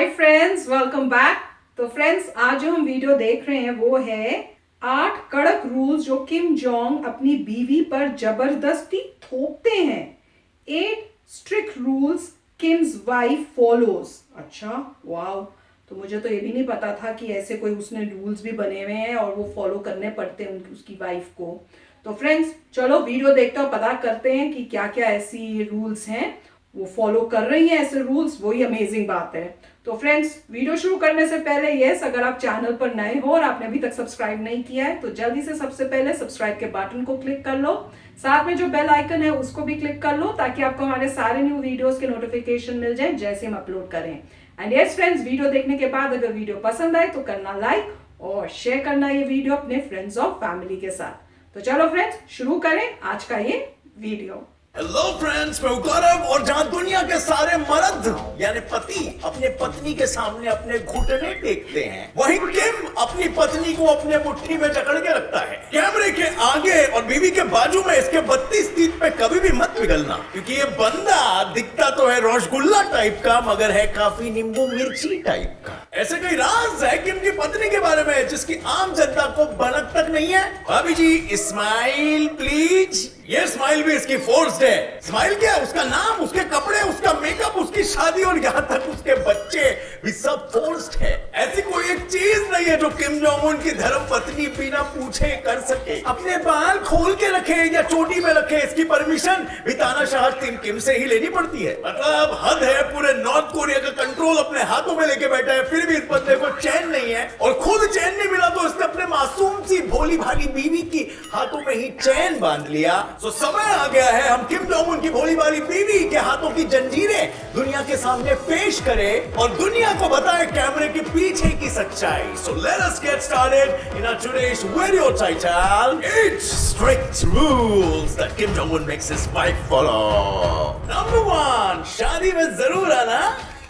Hi friends, welcome back. तो friends, आज जो हम वीडियो देख रहे हैं वो है 8 कड़क रूल्स जो किम जोंग अपनी बीवी पर जबरदस्ती थोपते हैं। 8 strict rules KIMS wife follows. अच्छा, वाओ। तो मुझे तो ये भी नहीं पता था कि ऐसे कोई उसने रूल्स भी बने हुए हैं और वो फॉलो करने पड़ते हैं उसकी वाइफ को। तो फ्रेंड्स, चलो वीडियो देखते हो, पता करते हैं कि क्या क्या ऐसी रूल्स हैं वो फॉलो कर रही हैं ऐसे रूल्स। वही अमेजिंग बात है। तो फ्रेंड्स, वीडियो शुरू करने से पहले यस, अगर आप चैनल पर नए हो और आपने अभी तक सब्सक्राइब नहीं किया है तो जल्दी से सबसे पहले सब्सक्राइब के बटन को क्लिक कर लो। साथ में जो बेल आइकन है उसको भी क्लिक कर लो ताकि आपको हमारे सारे न्यू वीडियोस के नोटिफिकेशन मिल जाए जैसे हम अपलोड करें। एंड यस फ्रेंड्स, वीडियो देखने के बाद अगर वीडियो पसंद आए तो करना लाइक और शेयर करना ये वीडियो अपने फ्रेंड्स और फैमिली के साथ। तो चलो फ्रेंड्स, शुरू करें आज का ये वीडियो। हेलो फ्रेंड्स, मैं गौरव। और जहां दुनिया के सारे मर्द यानी पति अपने पत्नी के सामने अपने घुटने टेकते हैं, वहीं किम अपनी पत्नी को अपने मुट्ठी में जकड़ के रखता है। कैमरे के आगे और बीवी के बाजू में इसके 32 तीत पे कभी भी मत पिघलना, क्योंकि ये बंदा दिखता तो है रसगुल्ला टाइप का मगर है काफी नींबू मिर्ची टाइप का। ऐसे कई राज है किम की पत्नी के बारे में जिसकी आम जनता को भनक तक नहीं है। भाभी जी, स्माइल प्लीज। ये स्माइल भी इसकी फोर्स्ड है। स्माइल क्या, उसका नाम, उसके कपड़े, उसका मेकअप, उसकी शादी और यहाँ तक उसके बच्चे भी सब फोर्स्ड है। ऐसी कोई एक चीज नहीं है जो किम जोंग उन की धर्म पत्नी बिना पूछे कर सके। अपने बाल खोल के रखे या चोटी में रखे, इसकी परमिशन भी तानाशाह टीम किम से ही लेनी पड़ती है। मतलब हद है, पूरे नॉर्थ कोरिया का कंट्रोल अपने हाथों में लेके बैठा है, फिर भी इस बंदे को चैन नहीं है। और खुद चैन नहीं मिला तो इसने अपने मासूम सी भोली भाली बीवी की हाथों में ही चैन बांध लिया। तो समय आ गया है हम किम जोंग उन की भोली भाली बीवी के हाथों की जंजीरें दुनिया के सामने पेश करें और दुनिया को बताएं कैमरे के पीछे की सच्चाई। So let us get started in our today's video title, 8 strict rules that Kim Jong-un makes his wife follow. Number 1, शादी में जरूर आना।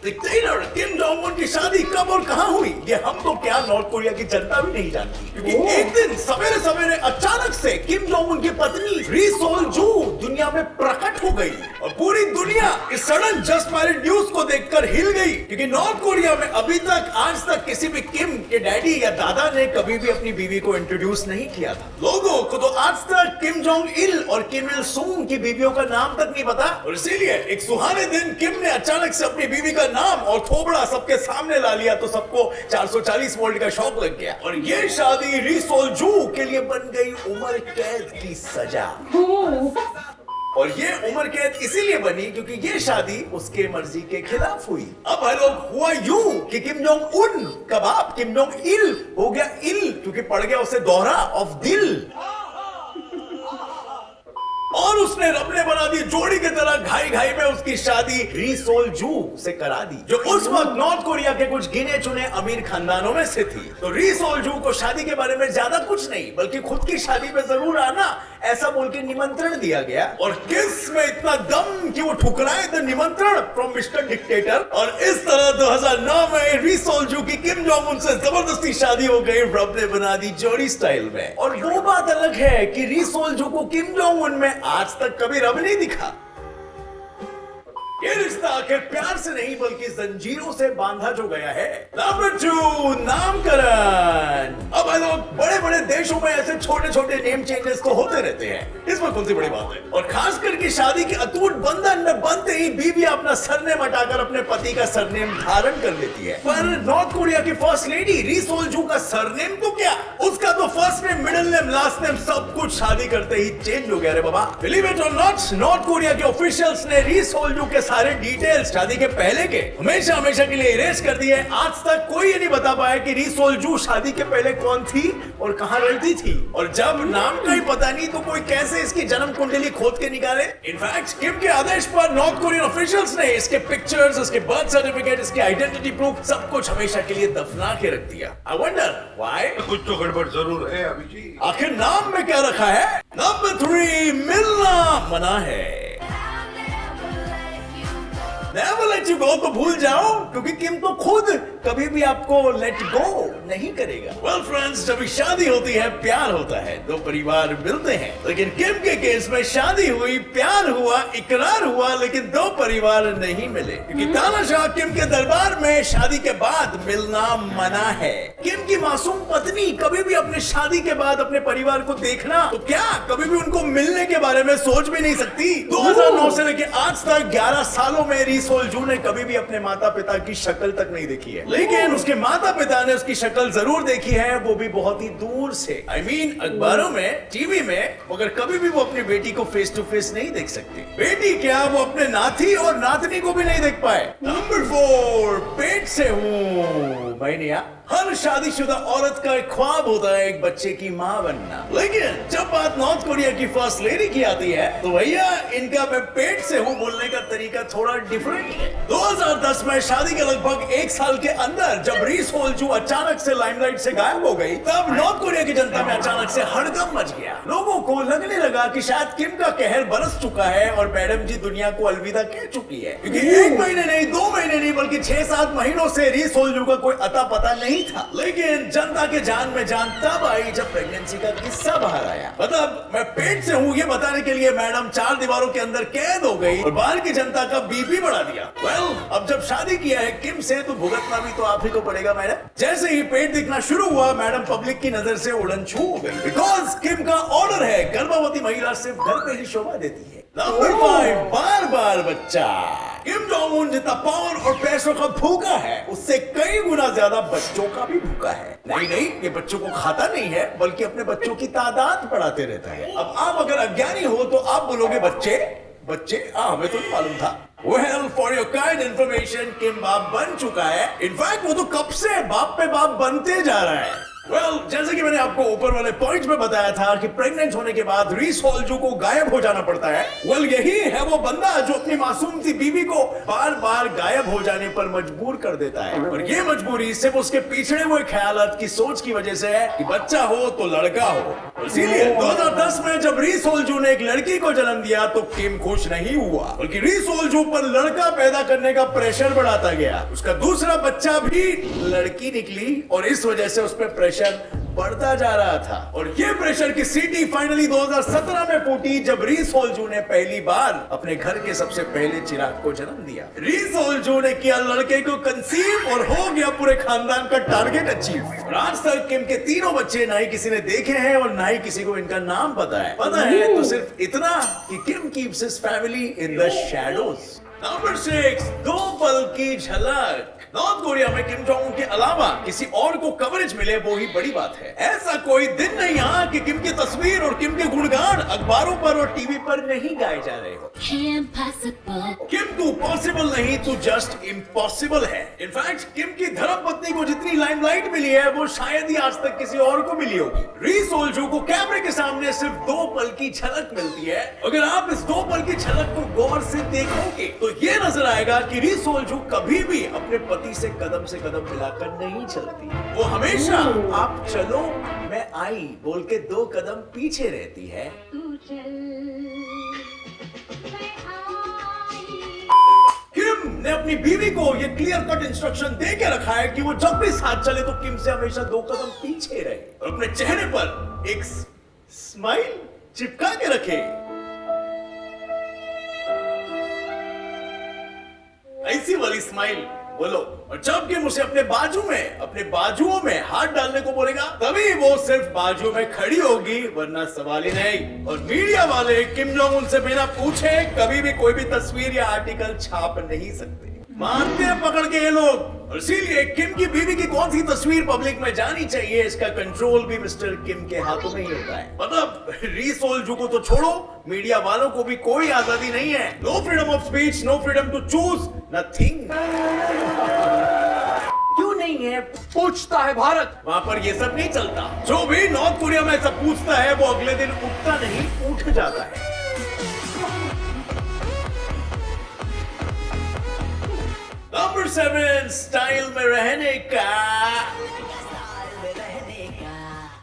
डिक्टेटर किम जोंग उन की शादी कब और कहां हुई ये हम तो क्या नॉर्थ कोरिया की जनता भी नहीं जानती, क्योंकि एक दिन सवेरे सवेरे अचानक से किम जोंग उन की पत्नी री सोल जू दुनिया में प्रकट हो गई और पूरी दुनिया इस सडन जस्ट मैरिड न्यूज को देखकर हिल गई, क्योंकि नॉर्थ कोरिया में अभी तक आज तक किसी भी किम के डैडी या दादा ने कभी भी अपनी बीवी को इंट्रोड्यूस नहीं किया था। लोगों को तो आज तक किम जोंग इल और किम इल सूंग की बीवियों का नाम तक नहीं पता, और इसीलिए एक सुहाने दिन किम ने अचानक से अपनी बीवी का नाम और थोबड़ा सबके सामने ला लिया तो सबको 440 वोल्ट का शॉक लग गया और ये शादी री सोल जू के लिए बन गई उम्र कैद की सजा। और ये उम्र कैद इसीलिए बनी क्योंकि ये शादी उसके मर्जी के खिलाफ हुई। अब लोग हुआ यूं कि किम जोंग उन का बाप किम जोंग इल हो गया इल क्योंकि पड़ गया उसे दोहरा ऑफ दिल, और उसने रब ने बना दी जोड़ी की तरह घाई घाई में उसकी शादी री सोल जू से करा दी, जो उस वक्त नॉर्थ कोरिया के कुछ गिने चुने अमीर खानदानों में से थी। तो री सोल जू को शादी के बारे में ज्यादा कुछ नहीं बल्कि खुद की शादी में जरूर आना ऐसा बोल के निमंत्रण दिया गया, और किस में इतना दम कि वो ठुकराए द निमंत्रण फ्रॉम मिस्टर डिक्टेटर। और इस तरह 2009 में री सोल जू की किम जोंग उन से जबरदस्ती शादी हो गई रब ने बना दी जोड़ी स्टाइल में। और वो बात अलग है कि री सोल जू को किम जोंग उन में आज तक कभी रब नहीं दिखा। ये रिश्ता आखिर प्यार से नहीं बल्कि जंजीरों से बांधा जो गया है। नंबर 2, नामकरण। अब लोग बड़े बड़े देशों में ऐसे छोटे छोटे नेम चेंजेस तो होते रहते हैं, इसमें कौन सी बड़ी बात है। और खास करके शादी के अटूट बंधन में बनते ही बीवी अपना सरनेम हटाकर अपने पति का सरनेम धारण कर लेती है। पर नॉर्थ कोरिया की फर्स्ट लेडी री सोल जू का सरनेम तो क्या, उसका तो first name, middle name, last name सब कुछ शादी करते ही चेंज हो गया रे बाबा। बिलीव इट और नॉट, नॉर्थ कोरिया के ऑफिशियल्स ने री सोल जू के सारे डिटेल्स शादी के पहले के हमेशा हमेशा के लिए इरेज कर दिए। आज तक कोई ये नहीं बता पाया कि री सोल जू शादी के पहले कौन थी और कहां रहती थी, और जब नाम का ही पता नहीं तो कोई कैसे इसकी जन्म कुंडली खोद के निकाले। इनफैक्ट किम के आदेश पर नॉर्थ कोरियन ऑफिशियल्स ने इसके पिक्चर्स, इसके बर्थ सर्टिफिकेट, इसके आइडेंटिटी प्रूफ सब कुछ हमेशा के लिए दफना के रख दिया। I wonder why. कुछ तो गड़बड़ जरूर है अभी जी। आखिर नाम में क्या रखा है। नंबर 3, मिलना मना है। नेवर लेट यू गो तो भूल जाओ, क्योंकि किम तो खुद कभी भी आपको लेट गो नहीं करेगा। वेल फ्रेंड्स, जब शादी होती है प्यार होता है, दो परिवार मिलते हैं। लेकिन किम के केस में शादी हुई, प्यार हुआ, इकरार हुआ, लेकिन दो परिवार नहीं मिले, क्योंकि तानाशाह किम के दरबार में शादी के बाद मिलना मना है। किम की मासूम पत्नी कभी भी अपने शादी के बाद अपने परिवार को देखना, तो क्या कभी भी उनको मिलने के बारे में सोच भी नहीं सकती। 2009 से लेकर आज तक 11 सालों में री सोल जू ने कभी भी अपने माता पिता की शक्ल तक नहीं देखी है, लेकिन उसके माता पिता ने उसकी शक्ल जरूर देखी है, वो भी बहुत ही दूर से। I mean, अखबारों में, टीवी में, मगर कभी भी वो अपनी बेटी को फेस टू फेस नहीं देख सकती। बेटी क्या, वो अपने नाती और नातनी को भी नहीं देख पाए। नंबर 4, पेट से हूँ मैंने। हर शादीशुदा औरत का एक ख्वाब होता है एक बच्चे की माँ बनना, लेकिन जब बात नॉर्थ कोरिया की फर्स्ट लेडी की आती है तो भैया इनका मैं पेट से हूँ बोलने का तरीका थोड़ा डिफरेंट है। 2010 में शादी के लगभग 1 साल के अंदर जब री सोल जू अचानक से लाइमलाइट से गायब हो गई, तब नॉर्थ कोरिया की जनता में अचानक से हड़कंप मच गया। लोगों को लगने लगा कि शायद किम का कहर बरस चुका है और मैडम जी दुनिया को अलविदा कह चुकी है, क्योंकि 1 महीने नहीं, 2 महीने नहीं, बल्कि 6-7 महीनों से री सोल जू का कोई अता पता नहीं था। लेकिन जनता के जान में जान तब आई जब प्रेगनेंसी का किस्सा बाहर आया। मतलब मैं पेट से हूँ ये बताने के लिए मैडम 4 दीवारों के अंदर कैद हो गई और बाहर की जनता का बीपी बढ़ा दिया। अब जब शादी किया है किम से तो भुगतना भी तो आप ही को पड़ेगा मैडम। जैसे ही पेट दिखना शुरू हुआ, मैडम पब्लिक की नजर से उड़न छू हो गई, बिकॉज किम का ऑर्डर है गर्भवती महिला सिर्फ घर पे ही शोभा देती है। नंबर 5, बार बार बच्चा। किम जोंग उन जितना पावर और पैसों का भूखा है, उससे कई गुना ज्यादा बच्चों का भी भूखा है। नहीं, ये बच्चों को खाता नहीं है, बल्कि अपने बच्चों की तादाद बढ़ाते रहता है। अब आप अगर अज्ञानी हो तो आप बोलोगे बच्चे, हमें तो नहीं मालूम था। Well, for your kind information, किम बाप बन चुका है। इनफैक्ट वो तो कब से बाप पे बाप बनते जा रहा है। जैसे कि मैंने आपको ऊपर वाले पॉइंट में बताया था कि प्रेग्नेंट होने के बाद री सोल जू को गायब हो जाना पड़ता है। यही है वो बंदा जो अपनी मासूम सी बीवी को बार बार गायब हो जाने पर मजबूर कर देता है, और ये मजबूरी सिर्फ उसके पिछड़े हुए ख्यालात की सोच की वजह से है कि बच्चा हो तो लड़का हो। इसीलिए 2010 में जब री सोल जू ने एक लड़की को जन्म दिया तो किम खुश नहीं हुआ, बल्कि री सोल जू पर लड़का पैदा करने का प्रेशर बढ़ाता गया। उसका दूसरा बच्चा भी लड़की निकली और इस वजह से उस पर प्रेशर बढ़ता जा रहा था। और ये प्रेशर की सीटी फाइनली 2017 में फूटी जब री सोल जू ने पहली बार अपने घर के सबसे पहले चिराग को जन्म दिया। री सोल जू ने किया लड़के को कंसीव और हो गया पूरे खानदान का टारगेट अचीव। और आज तक किम के 3 बच्चे ना ही किसी ने देखे हैं और ना ही किसी को इनका नाम पता है तो सिर्फ इतना कि Kim keeps his family in the shadows. Number 6, 2 पल की झलक। नॉर्थ कोरिया में किम जोंग उन के अलावा किसी और को कवरेज मिले वो ही बड़ी बात है। ऐसा कोई दिन नहीं यहाँ कि किम की तस्वीर और किम के गुणगान अखबारों पर और टीवी पर नहीं गाए जा रहे हो। किम तू पॉसिबल नहीं, तू जस्ट इम्पॉसिबल है। इनफैक्ट किम की धर्मपत्नी को जितनी लाइमलाइट मिली है वो शायद ही आज तक किसी और को मिली होगी। री सोल जू को कैमरे के सामने सिर्फ 2 पल की झलक मिलती है। अगर आप इस 2 पल की झलक को गौर से देखोगे तो ये नजर आएगा कि री सोल जू कभी भी अपने पति से कदम मिलाकर नहीं चलती। वो हमेशा आप चलो मैं आई बोल के 2 कदम पीछे रहती है। किम ने अपनी बीवी को ये क्लियर कट इंस्ट्रक्शन दे के रखा है कि वो जब भी साथ चले तो किम से हमेशा 2 कदम पीछे रहे और अपने चेहरे पर एक स्माइल चिपका के रखे। ऐसी वाली स्माइल बोलो, और जब किम उसे अपने बाजुओं में हाथ डालने को बोलेगा तभी वो सिर्फ बाजू में खड़ी होगी, वरना सवाल ही नहीं। और मीडिया वाले किम जोंग उन से बिना पूछे कभी भी कोई भी तस्वीर या आर्टिकल छाप नहीं सकते। मानते हैं पकड़ के ये लोग। और इसीलिए किम की बीवी की कौन सी तस्वीर पब्लिक में जानी चाहिए इसका कंट्रोल भी मिस्टर किम के हाथों में ही होता है। मतलब री सोल जू को तो छोड़ो, मीडिया वालों को भी कोई आजादी नहीं है। No freedom of speech, no freedom to choose, nothing. क्यों नहीं है? पूछता है भारत। वहाँ पर ये सब नहीं चलता। जो भी नॉर्थ कोरिया में सब पूछता है वो अगले दिन उठता नहीं, उठ जाता है। नंबर 7, स्टाइल में रहने का।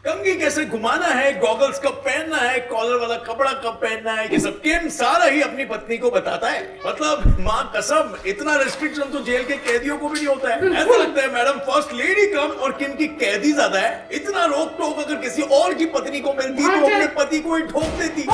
कंगना कंघी कैसे घुमाना है, गॉगल्स कब पहनना है, कॉलर वाला कपड़ा कब पहनना है, ये सब किम सारा ही अपनी पत्नी को बताता है। मतलब माँ कसम, इतना रेस्ट्रिक्शन तो जेल के कैदियों को भी नहीं होता है। ऐसा लगता है मैडम फर्स्ट लेडी कम और किम की कैदी ज्यादा है। इतना रोक टोक अगर किसी और की पत्नी को मिलती तो अपने पति को ही ठोक देती।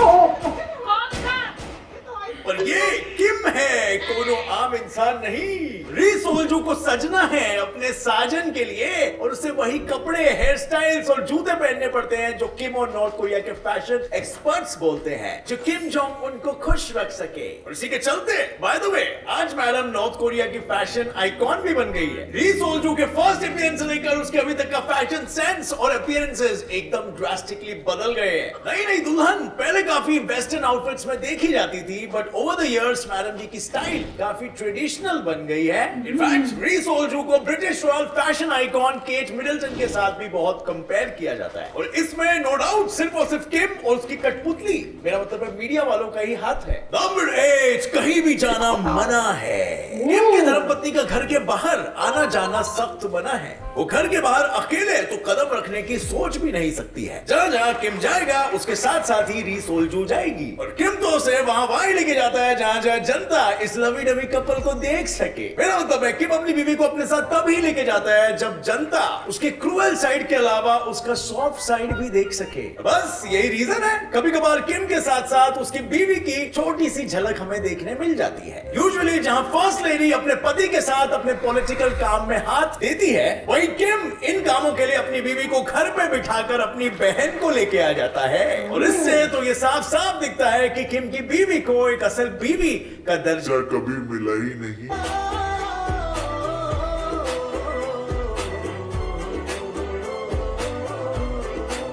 पर ये किम है, कोनो आम इंसान नहीं। री सोल्जू को सजना है अपने साजन के लिए और उसे वही कपड़े, हेयर स्टाइल्स और जूते पहनने पड़ते हैं जो किम और नॉर्थ कोरिया के फैशन एक्सपर्ट्स बोलते हैं, जो किम जोंग उनको खुश रख सके। और इसी के चलते बाय द वे आज मैडम नॉर्थ कोरिया की फैशन आइकॉन भी बन गई है। री सोल्जू के फर्स्ट अपीयरेंस से लेकर उसके अभी तक का फैशन सेंस और अपीयरेंसेस एकदम ड्रास्टिकली बदल गए हैं। नई नई दुल्हन पहले काफी वेस्टर्न आउटफिट्स में देखी जाती थी, but over the years madam ji की स्टाइल काफी ट्रेडिशनल बन गई है। इनफैक्ट री सोल्जू को British royal fashion icon Kate Middleton के साथ भी बहुत कंपेयर किया जाता है और इसमें नो डाउट सिर्फ और सिर्फ किम और उसकी कठपुतली, मेरा मतलब है मीडिया वालों का ही हाथ है। नंबर 8, कहीं भी जाना मना है। किम की धर्मपत्नी का घर के बाहर आना जाना सख्त मना है। वो घर के बाहर अकेले तो कदम रखने की सोच भी नहीं सकती है। जहाँ जहाँ किम जाएगा उसके साथ साथ ही री सोल्जू जाएगी और किम तो उसे वहाँ लेके जाता है जहाँ जहाँ जनता इस लवी डवी कपल को देख सके। मेरा मतलब है किम अपनी बीवी को अपने साथ तब ही लेके जाता है जब जनता उसके क्रूअल साइड के अलावा उसका सॉफ्ट साइड भी देख सके। बस यही रीजन है कभी कभार किम के साथ साथ उसकी बीवी की छोटी सी झलक हमें देखने मिल जाती है। यूजुअली जहाँ फर्स्ट लेडी अपने पति के साथ अपने पॉलिटिकल काम में हाथ देती है, वहीं किम इन कामों के लिए अपनी बीवी को घर पे बिठाकर अपनी बहन को लेके आ जाता है और इससे तो ये साफ साफ दिखता है कि किम की बीवी को एक असल बीवी का दर्जा कभी मिला ही नहीं।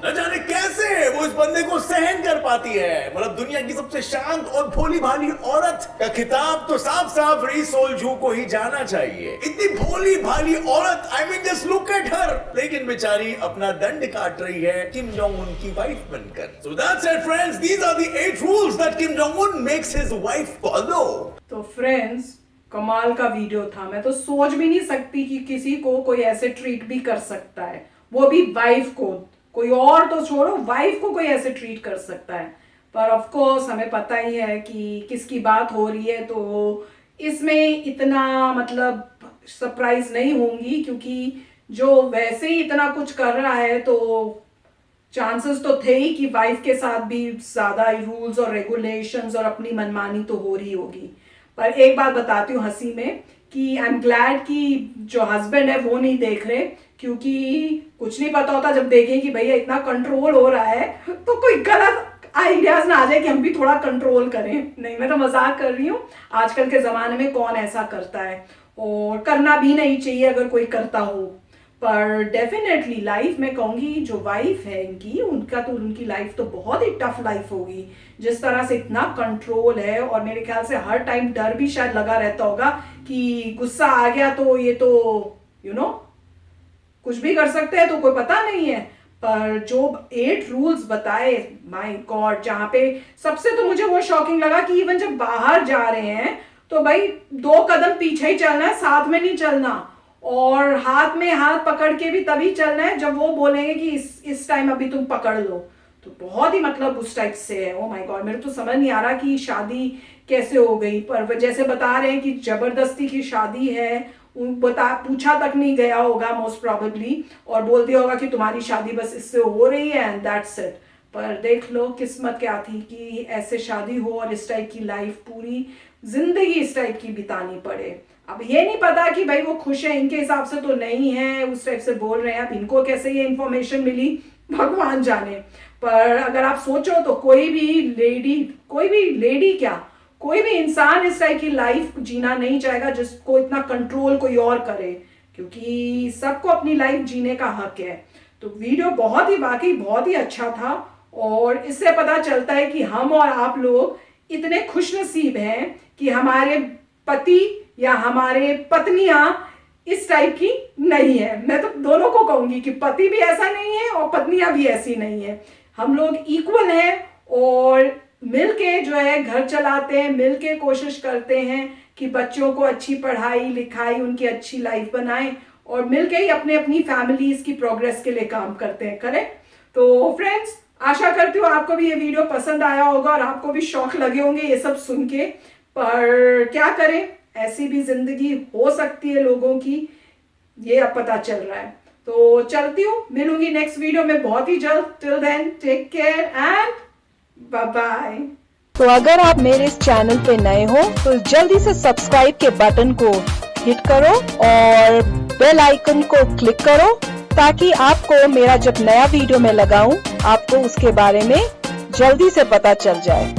न जाने कैसे वो इस बंदे को सहन कर पाती है। मतलब दुनिया की सबसे शांत और भोली भाली औरत का खिताब तो साफ साफ री सोल्जू को ही जाना चाहिए। इतनी भोली भाली औरत, I mean just look at her. लेकिन बेचारी अपना दंड काट रही है किम जोंग उन की वाइफ बनकर। So that's it friends, these are the 8 rules that Kim Jong Un makes his wife follow. तो फ्रेंड्स कमाल का वीडियो था। मैं तो सोच भी नहीं सकती कि किसी को कोई ऐसे ट्रीट भी कर सकता है, वो भी वाइफ को। कोई और तो छोड़ो, वाइफ को कोई ऐसे ट्रीट कर सकता है। पर ऑफ कोर्स हमें पता ही है कि किसकी बात हो रही है, तो इसमें इतना मतलब सरप्राइज नहीं होंगी क्योंकि जो वैसे ही इतना कुछ कर रहा है तो चांसेस तो थे ही कि वाइफ के साथ भी ज़्यादा रूल्स और रेगुलेशंस और अपनी मनमानी तो हो रही होगी। पर एक बात बताती हूँ हंसी में कि आई एम ग्लैड कि जो हस्बैंड है वो नहीं देख रहे, क्योंकि कुछ नहीं पता होता जब देखें कि भैया इतना कंट्रोल हो रहा है तो कोई गलत आइडियाज ना आ जाए कि हम भी थोड़ा कंट्रोल करें। नहीं, मैं तो मजाक कर रही हूँ। आजकल के ज़माने में कौन ऐसा करता है और करना भी नहीं चाहिए अगर कोई करता हो। पर डेफिनेटली लाइफ में कहूँगी जो वाइफ है इनकी, उनका तो उनकी लाइफ तो बहुत ही टफ लाइफ होगी। जिस तरह से इतना कंट्रोल है और मेरे ख्याल से हर टाइम डर भी शायद लगा रहता होगा कि गुस्सा आ गया तो ये तो कुछ भी कर सकते हैं, तो कोई पता नहीं है। पर जो 8 रूल्स बताए, माय गॉड, जहाँ पे सबसे तो मुझे वो शॉकिंग लगा कि इवन जब बाहर जा रहे हैं तो भाई 2 कदम पीछे ही चलना है, साथ में नहीं चलना, और हाथ में हाथ पकड़ के भी तभी चलना है जब वो बोलेंगे कि इस टाइम अभी तुम पकड़ लो। तो बहुत ही मतलब उस टाइप से है। ओ माय गॉड, मेरे तो समझ नहीं आ रहा कि शादी कैसे हो गई। पर जैसे बता रहे हैं कि जबरदस्ती की शादी है, पूछा तक नहीं गया होगा मोस्ट प्रोबेबली, और बोल दिया होगा कि तुम्हारी शादी बस इससे हो रही है एंड दैट्स इट। पर देख लो किस्मत क्या थी कि ऐसे शादी हो और इस टाइप की लाइफ, पूरी जिंदगी इस टाइप की बितानी पड़े। अब ये नहीं पता कि भाई वो खुश है, इनके हिसाब से तो नहीं है, उस टाइप से बोल रहे हैं। अब इनको कैसे ये इंफॉर्मेशन मिली भगवान जाने। पर अगर आप सोचो तो कोई भी लेडी क्या, कोई भी इंसान इस टाइप की लाइफ जीना नहीं चाहेगा जिसको इतना कंट्रोल कोई और करे, क्योंकि सबको अपनी लाइफ जीने का हक है। तो वीडियो वाकई बहुत ही अच्छा था और इससे पता चलता है कि हम और आप लोग इतने खुशनसीब हैं कि हमारे पति या हमारे पत्नियां इस टाइप की नहीं है। मैं तो दोनों को कहूंगी कि पति भी ऐसा नहीं है और पत्नियां भी ऐसी नहीं है। हम लोग इक्वल हैं और मिलके जो है घर चलाते हैं, मिलके कोशिश करते हैं कि बच्चों को अच्छी पढ़ाई लिखाई, उनकी अच्छी लाइफ बनाएं, और मिलके ही अपनी फैमिलीज की प्रोग्रेस के लिए काम करते हैं। करेक्ट? तो फ्रेंड्स, आशा करती हूँ आपको भी ये वीडियो पसंद आया होगा और आपको भी शौक लगे होंगे ये सब सुन के। पर क्या करें, ऐसी भी जिंदगी हो सकती है लोगों की, ये अब पता चल रहा है। तो चलती हूँ, मिलूंगी नेक्स्ट वीडियो में बहुत ही जल्द। Till then take care and bye bye. तो अगर आप मेरे इस चैनल पे नए हो तो जल्दी से सब्सक्राइब के बटन को हिट करो और बेल आइकन को क्लिक करो, ताकि आपको मेरा जब नया वीडियो मैं लगाऊं आपको उसके बारे में जल्दी से पता चल जाए।